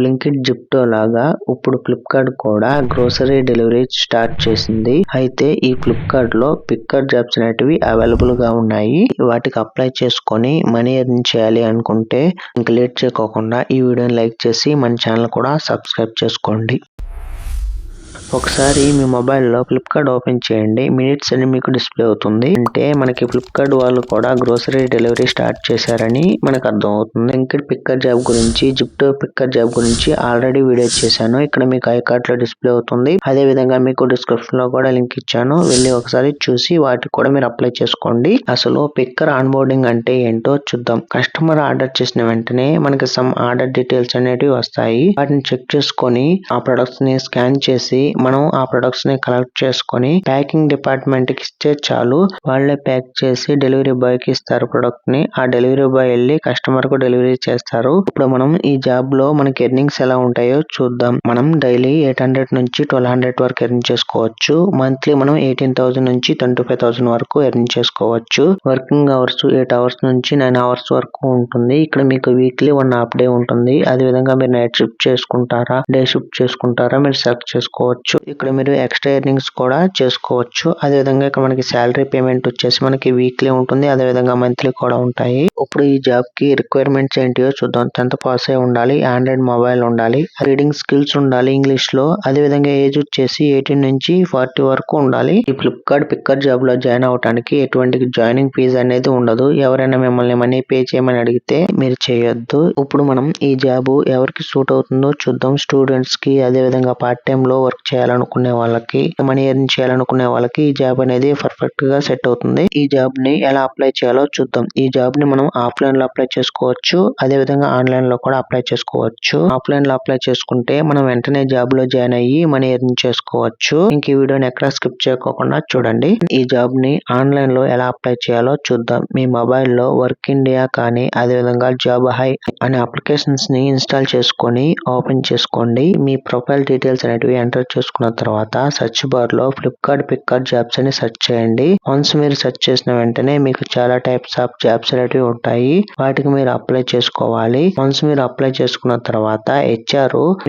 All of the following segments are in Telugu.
బ్లింకిట్, జిప్టో లాగా ఇప్పుడు ఫ్లిప్కార్ట్ కూడా గ్రోసరీ డెలివరీ స్టార్ట్ చేసింది. అయితే ఈ ఫ్లిప్కార్ట్ లో పిక్కర్ జాబ్స్ అనేటివి అవైలబుల్ గా ఉన్నాయి. వాటికి అప్లై చేసుకొని మనీ ఎర్న్ చేయాలి అనుకుంటే ఇంక లేట్ చేయకోకుండా ఈ వీడియోని లైక్ చేసి మన ఛానల్ కూడా సబ్స్క్రైబ్ చేసుకోండి. ఒకసారి మీ మొబైల్లో ఫ్లిప్కార్ట్ ఓపెన్ చేయండి. మినిట్స్ అని మీకు డిస్ప్లే అవుతుంది. అంటే మనకి ఫ్లిప్కార్ట్ వాళ్ళు కూడా గ్రోసరీ డెలివరీ స్టార్ట్ చేశారని మనకు అర్థం అవుతుంది. బ్లింకిట్ పిక్కర్ జాబ్ గురించి, జిప్టో పిక్కర్ జాబ్ గురించి ఆల్రెడీ వీడియో చేశాను. ఇక్కడ మీకు ఐకార్డ్ లో డిస్ప్లే అవుతుంది. అదే విధంగా మీకు డిస్క్రిప్షన్ లో కూడా లింక్ ఇచ్చాను. వెళ్ళి ఒకసారి చూసి వాటికి కూడా మీరు అప్లై చేసుకోండి. అసలు పిక్కర్ ఆన్ బోర్డింగ్ అంటే ఏంటో చూద్దాం. కస్టమర్ ఆర్డర్ చేసిన వెంటనే మనకి సమ్ ఆర్డర్ డీటెయిల్స్ అనేటివి వస్తాయి. వాటిని చెక్ చేసుకొని ఆ ప్రొడక్ట్స్ ని స్కాన్ చేసి మనం ఆ ప్రొడక్ట్స్ ని కలెక్ట్ చేసుకొని ప్యాకింగ్ డిపార్ట్మెంట్ కి ఇస్తే చాలు. వాళ్ళే ప్యాక్ చేసి డెలివరీ బాయ్ కి ఇస్తారు ప్రొడక్ట్ ని. ఆ డెలివరీ బాయ్ వెళ్ళి కస్టమర్ కు డెలివరీ చేస్తారు. ఇప్పుడు మనం ఈ జాబ్ లో మనకి ఎర్నింగ్స్ ఎలా ఉంటాయో చూద్దాం. మనం డైలీ 800 నుంచి 1200 వరకు ఎర్న్ చేసుకోవచ్చు. మంత్లీ మనం 18,000 నుంచి 25,000 వరకు ఎర్న్ చేసుకోవచ్చు. వర్కింగ్ అవర్స్ 8 అవర్స్ నుంచి 9 అవర్స్ వరకు ఉంటుంది. ఇక్కడ మీకు వీక్లీ 1 హాఫ్ డే ఉంటుంది. అదే విధంగా మీరు నైట్ షిఫ్ట్ చేసుకుంటారా, డే షిఫ్ట్ చేసుకుంటారా మీరు సెలెక్ట్ చేసుకోవచ్చు. ఇక్కడ మీరు ఎక్స్ట్రా ఎర్నింగ్స్ కూడా చేసుకోవచ్చు. అదే విధంగా ఇక్కడ మనకి శాలరీ పేమెంట్ వచ్చేసి మనకి వీక్లీ ఉంటుంది. అదే విధంగా మంత్లీ కూడా ఉంటాయి. ఇప్పుడు ఈ జాబ్ కి రిక్వైర్మెంట్స్ ఏంటియో చూద్దాం. 10th పాస్ అయి ఉండాలి, ఆండ్రాయిడ్ మొబైల్ ఉండాలి, రీడింగ్ స్కిల్స్ ఉండాలి ఇంగ్లీష్ లో. అదే విధంగా ఏజ్ వచ్చేసి 18 నుంచి 40 వరకు ఉండాలి. ఈ ఫ్లిప్కార్ట్ పిక్కర్ జాబ్ లో జాయిన్ అవడానికి ఎటువంటి జాయినింగ్ ఫీజు అనేది ఉండదు. ఎవరైనా మిమ్మల్ని మనీ పే చేయమని అడిగితే మీరు చేయొద్దు. ఇప్పుడు మనం ఈ జాబ్ ఎవరికి సూట్ అవుతుందో చూద్దాం. స్టూడెంట్స్ కి, అదే విధంగా పార్ట్ టైం లో వర్క్ చేయాలనుకునే వాళ్ళకి, మనీ ఎర్న్ చేయాలనుకునే వాళ్ళకి ఈ జాబ్ అనేది పర్ఫెక్ట్ గా సెట్ అవుతుంది. ఈ జాబ్ ని ఎలా అప్లై చేయాలో చూద్దాం. ఈ జాబ్ ని మనం ఆఫ్లైన్ లో అప్లై చేసుకోవచ్చు. అదే విధంగా ఆన్లైన్ లో కూడా అప్లై చేసుకోవచ్చు. ఆఫ్లైన్ లో అప్లై చేసుకుంటే మనం వెంటనే జాబ్ లో జాయిన్ అయ్యి మనీ ఎర్న్ చేసుకోవచ్చు. ఇంక ఈ వీడియోని ఎక్కడ స్కిప్ చేయకోకుండా చూడండి. ఈ జాబ్ ని ఆన్లైన్ లో ఎలా అప్లై చేయాలో చూద్దాం. మీ మొబైల్ లో వర్క్ ఇండియా కానీ, అదే విధంగా జాబ్ హై అనే అప్లికేషన్స్ ని ఇన్స్టాల్ చేసుకొని ఓపెన్ చేసుకోండి. మీ ప్రొఫైల్ డీటెయిల్స్ అనేటివి ఎంటర్ చేసుకున్న తర్వాత సెర్చ్ బార్ లో ఫ్లిప్కార్ట్ పిక్కర్ జాబ్స్ అని సెర్చ్ చేయండి. వన్స్ మీరు సెర్చ్ చేసిన వెంటనే మీకు చాలా టైప్స్ ఆఫ్ జాబ్స్ అనేటివి ఉంటాయి. వాటికి మీరు అప్లై చేసుకోవాలి. వన్స్ మీరు అప్లై చేసుకున్న తర్వాత HR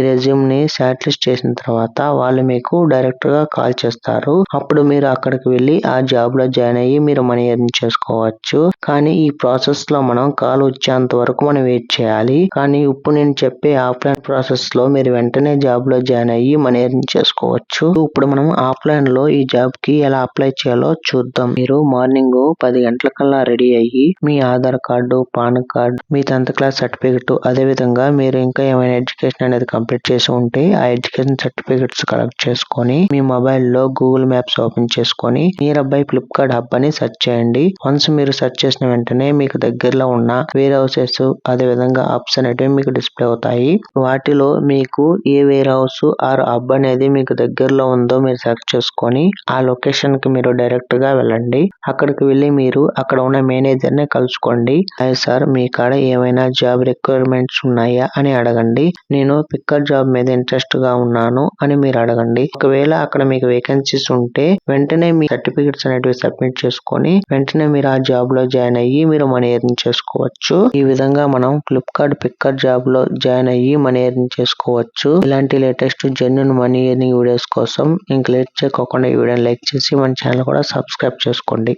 రెజ్యూమ్ ని షార్ట్ లిస్ట్ చేసిన తర్వాత వాళ్ళు మీకు డైరెక్ట్ గా కాల్ చేస్తారు. అప్పుడు మీరు అక్కడికి వెళ్ళి ఆ జాబ్ లో జాయిన్ అయ్యి మీరు మనీ ఎర్న్ చేసుకోవచ్చు. కానీ ఈ ప్రాసెస్ లో మనం కాల్ వచ్చేంత వరకు మనం వెయిట్ చేయాలి. కానీ ఇప్పుడు నేను చెప్పే ఆఫ్లైన్ ప్రాసెస్ లో మీరు వెంటనే జాబ్ లో జాయిన్ అయ్యి మనీ ఎర్న్ చేసుకోవచ్చు. ఇప్పుడు మనం ఆఫ్లైన్ లో ఈ జాబ్ కి ఎలా అప్లై చేయాలో చూద్దాం. మీరు మార్నింగ్ 10 గంటలకల్లా రెడీ అయ్యి మీ ఆధార్ కార్డు, పాన్ కార్డు, మీ 10th క్లాస్ సర్టిఫికెట్, అదే విధంగా మీరు ఇంకా ఏమైనా ఎడ్యుకేషన్ అనేది కంప్లీట్ చేసి ఉంటే ఆ ఎడ్యుకేషన్ సర్టిఫికెట్స్ కలెక్ట్ చేసుకొని మీ మొబైల్ లో గూగుల్ మ్యాప్స్ ఓపెన్ చేసుకొని నియర్ బై ఫ్లిప్కార్ట్ హబ్ అని సెర్చ్ చేయండి. వన్స్ మీరు సెర్చ్ చేసిన వెంటనే మీకు దగ్గరలో ఉన్న వేర్ హౌసెస్, అదే విధంగా హబ్స్ అనేటివి మీకు డిస్ప్లే అవుతాయి. వాటిలో మీకు ఏ వేర్ హౌస్ ఆర్ హబ్ అనేది మీకు దగ్గరలో ఉందో మీరు సెర్చ్ చేసుకొని ఆ లొకేషన్ కి మీరు డైరెక్ట్ గా వెళ్ళండి. అక్కడికి వెళ్ళి మీరు అక్కడ ఉన్న మేనేజర్ ని కలుసుకోండి. హాయ్ సార్, మీ కాడ ఏమైనా జాబ్ రిక్వైర్మెంట్స్ ఉన్నాయా అని అడగండి. నేను పిక్కర్ జాబ్ మీద ఇంట్రెస్ట్ గా ఉన్నాను అని మీరు అడగండి. ఒకవేళ అక్కడ మీకు వేకెన్సీస్ ఉంటే వెంటనే మీ సర్టిఫికెట్స్ అనేటివి సబ్మిట్ చేసుకొని వెంటనే మీరు ఆ జాబ్ లో జాయిన్ అయ్యి మీరు మనీ ఎర్న్ చేసుకోవచ్చు. ఈ విధంగా మనం ఫ్లిప్కార్ట్ పిక్కర్ జాబ్ లో జాయిన్ అయ్యి మనీ ఎర్న్ చేసుకోవచ్చు. ఇలాంటి latest genuine money earning videos కోసం ఇంక లేట్ చేయకోకుండా ఈ వీడియోని లైక్ చేసి మన ఛానల్ కూడా సబ్స్క్రైబ్ చేసుకోండి.